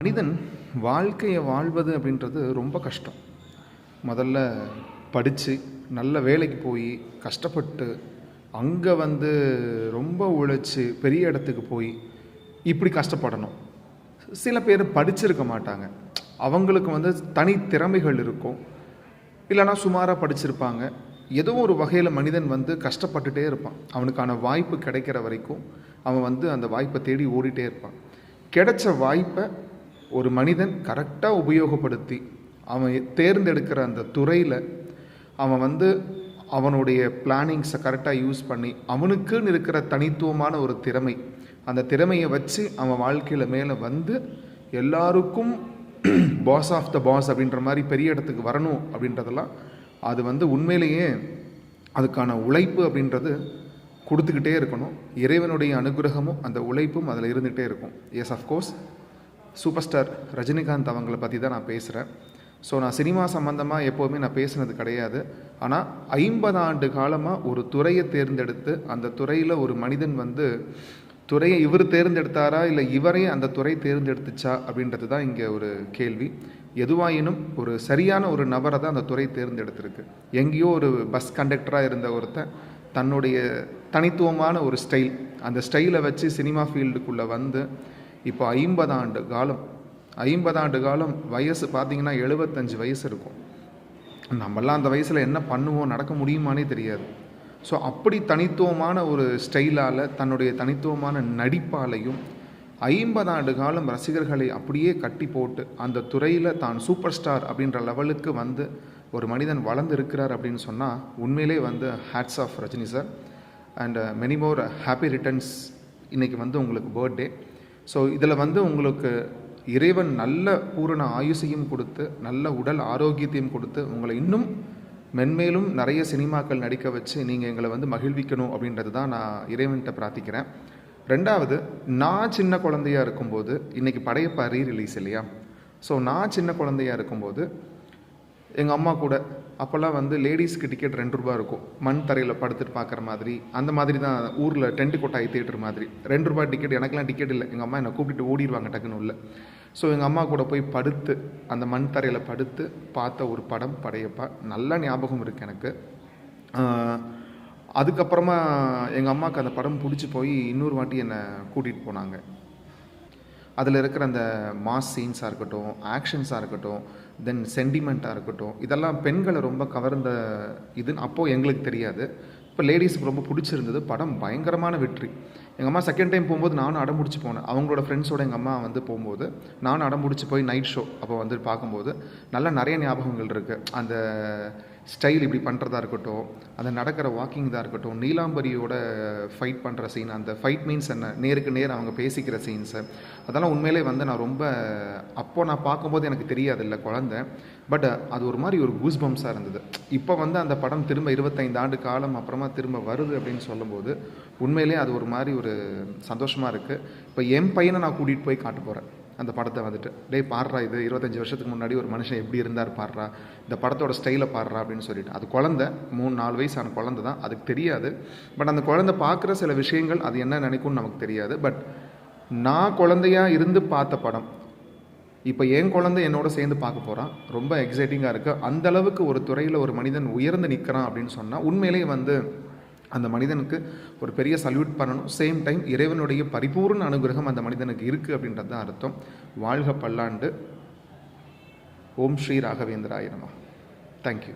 மனிதன் வாழ்க்கையை வாழ்வது அப்படின்றது ரொம்ப கஷ்டம். முதல்ல படித்து நல்ல வேலைக்கு போய் கஷ்டப்பட்டு அங்கே ரொம்ப உழைச்சி பெரிய இடத்துக்கு போய் இப்படி கஷ்டப்படணும். சில பேர் படிச்சிருக்க மாட்டாங்க, அவங்களுக்கு தனி திறமைகள் இருக்கும், இல்லைனா சுமாராக படிச்சிருப்பாங்க. ஏதோ ஒரு வகையில் மனிதன் கஷ்டப்பட்டுட்டே இருப்பான். அவனுக்கான வாய்ப்பு கிடைக்கிற வரைக்கும் அவன் அந்த வாய்ப்பை தேடி ஓடிட்டே இருப்பான். கிடைச்ச வாய்ப்பை ஒரு மனிதன் கரெக்டாக உபயோகப்படுத்தி அவன் தேர்ந்தெடுக்கிற அந்த துறையில் அவன் அவனுடைய பிளானிங்ஸை கரெக்டாக யூஸ் பண்ணி அவனுக்குன்னு இருக்கிற தனித்துவமான ஒரு திறமை, அந்த திறமையை வச்சு அவன் வாழ்க்கையில் மேலே எல்லாருக்கும் பாஸ் ஆஃப் த பாஸ் அப்படின்ற மாதிரி பெரிய இடத்துக்கு வரணும் அப்படின்றதெல்லாம் அது உண்மையிலேயே அதுக்கான உழைப்பு அப்படின்றது கொடுத்துக்கிட்டே இருக்கணும். இறைவனுடைய அனுகிரகமும் அந்த உழைப்பும் அதில் இருந்துகிட்டே இருக்கும். Yes, of course super star Rajinikanth அவங்கள பற்றி தான் நான் பேசுகிறேன். ஸோ நான் சினிமா சம்மந்தமாக எப்போவுமே நான் பேசுனது கிடையாது. ஆனால் 50 ஆண்டு காலமாக ஒரு துறையை தேர்ந்தெடுத்து அந்த துறையில் ஒரு மனிதன் துறையை இவர் தேர்ந்தெடுத்தாரா இல்லை இவரே அந்த துறை தேர்ந்தெடுத்துச்சா அப்படின்றது தான் இங்கே ஒரு கேள்வி. எதுவாயினும் ஒரு சரியான ஒரு நபரை தான் அந்த துறை தேர்ந்தெடுத்திருக்கு. எங்கேயோ ஒரு பஸ் கண்டக்டராக இருந்த ஒருத்தன் தன்னுடைய தனித்துவமான ஒரு ஸ்டைல், அந்த ஸ்டைலை வச்சு சினிமா ஃபீல்டுக்குள்ளே இப்போ 50 ஆண்டு காலம் வயசு பார்த்திங்கன்னா 75 வயசு இருக்கும். நம்மளாம் அந்த வயசில் என்ன பண்ணுவோம், நடக்க முடியுமானே தெரியாது. ஸோ அப்படி தனித்துவமான ஒரு ஸ்டைலால், தன்னுடைய தனித்துவமான நடிப்பாலையும் 50 ஆண்டு காலம் ரசிகர்களை அப்படியே கட்டி போட்டு அந்த துறையில் தான் சூப்பர் ஸ்டார் அப்படின்ற லெவலுக்கு ஒரு மனிதன் வளர்ந்து இருக்கிறார் அப்படின்னு சொன்னால் உண்மையிலே hats off Rajini sir. And many more happy returns. இன்றைக்கி உங்களுக்கு பர்த்டே. ஸோ இதில் உங்களுக்கு இறைவன் நல்ல பூரண ஆயுசையும் கொடுத்து நல்ல உடல் ஆரோக்கியத்தையும் கொடுத்து உங்களை இன்னும் மென்மேலும் நிறைய சினிமாக்கள் நடிக்க வச்சு நீங்கள் எங்களை மகிழ்விக்கணும் அப்படின்றது தான் நான் இறைவன்கிட்ட பிரார்த்திக்கிறேன். ரெண்டாவது, நான் சின்ன குழந்தையாக இருக்கும்போது, இன்றைக்கி படையப்பா ரீரிலீஸ் இல்லையா, ஸோ நான் சின்ன குழந்தையாக இருக்கும்போது எங்கள் அம்மா கூட அப்போல்லாம் லேடிஸ்க்கு டிக்கெட் 2 ரூபா இருக்கும். மண் தரையில் படுத்துட்டு பார்க்குற மாதிரி, அந்த மாதிரி தான் ஊரில் டென்ட் கொட்டாய் தேட்டர் மாதிரி 2 ரூபா டிக்கெட். எனக்கெலாம் டிக்கெட் இல்லை, எங்கள் அம்மா என்னை கூப்பிட்டு ஓடிடுவாங்க டக்குன்னு உள்ள. ஸோ எங்கள் அம்மா கூட போய் படுத்து அந்த மண் தரையில் படுத்து பார்த்த ஒரு படம் படையப்பா. நல்ல ஞாபகம் இருக்குது எனக்கு. அதுக்கப்புறமா எங்கள் அம்மாவுக்கு அந்த படம் பிடிச்சி போய் இன்னொரு வாட்டி என்னை கூட்டிகிட்டு போனாங்க. அதில் இருக்கிற அந்த மாஸ் சீன்ஸாக இருக்கட்டும், ஆக்ஷன்ஸாக இருக்கட்டும், தென் சென்டிமெண்ட்டாக இருக்கட்டும், இதெல்லாம் பெண்களை ரொம்ப கவர்ந்த இதுன்னு அப்போது எங்களுக்கு தெரியாது. இப்போ லேடிஸுக்கு ரொம்ப பிடிச்சிருந்தது. படம் பயங்கரமான வெற்றி. எங்கள் அம்மா செகண்ட் டைம் போகும்போது நானும் அடம்பிடிச்சி போனேன். அவங்களோட ஃப்ரெண்ட்ஸோடு எங்கள் அம்மா போகும்போது நானும் அடம்பிடிச்சி போய் நைட் ஷோ அப்போ பார்க்கும்போது நிறைய ஞாபகங்கள் இருக்குது. அந்த ஸ்டைல் இப்படி பண்ணுறதா இருக்கட்டும், அந்த நடக்கிற வாக்கிங் தான் இருக்கட்டும், நீலாம்பரியோட ஃபைட் பண்ணுற சீன், அந்த ஃபைட் மீன்ஸ் என்ன, நேருக்கு நேர் அவங்க பேசிக்கிற சீன்ஸு, அதெல்லாம் உண்மையிலே நான் ரொம்ப அப்போது நான் பார்க்கும்போது எனக்கு தெரியாது இல்லை குழந்தை, பட் அது ஒரு மாதிரி ஒரு கூஸ் பம்ஸாக இருந்தது. இப்போ அந்த படம் திரும்ப 25 ஆண்டு காலம் அப்புறமா திரும்ப வருது அப்படின்னு சொல்லும்போது உண்மையிலே அது ஒரு மாதிரி ஒரு சந்தோஷமாக இருக்குது. இப்போ என் பையனை நான் கூட்டிகிட்டு போய் காட்ட போகிறேன் அந்த படத்தை. டேய் பாடுறா, இது 25 வருஷத்துக்கு முன்னாடி ஒரு மனுஷன் எப்படி இருந்தார் பாடுறா, இந்த படத்தோட ஸ்டைலை பாடுறா அப்படின்னு சொல்லிட்டு. அது குழந்தை 3-4 வயசான குழந்தை தான், அதுக்கு தெரியாது. பட் அந்த குழந்தை பார்க்குற சில விஷயங்கள் அது என்ன நினைக்கும்னு நமக்கு தெரியாது. பட் நான் குழந்தையாக இருந்து பார்த்த படம் இப்போ என் குழந்தை என்னோட சேர்ந்து பார்க்க போகிறான். ரொம்ப எக்ஸைட்டிங்காக இருக்குது. அந்தளவுக்கு ஒரு துறையில் ஒரு மனிதன் உயர்ந்து நிற்கிறான் அப்படின்னு சொன்னால் உண்மையிலே அந்த மனிதனுக்கு ஒரு பெரிய சல்யூட் பண்ணணும். சேம் டைம் இறைவனுடைய பரிபூர்ண அனுகிரகம் அந்த மனிதனுக்கு இருக்குது அப்படின்றது தான் அர்த்தம். வாழ்க பல்லாண்டு. ஓம் ஸ்ரீ ராகவேந்திராய நமः. தேங்க்யூ.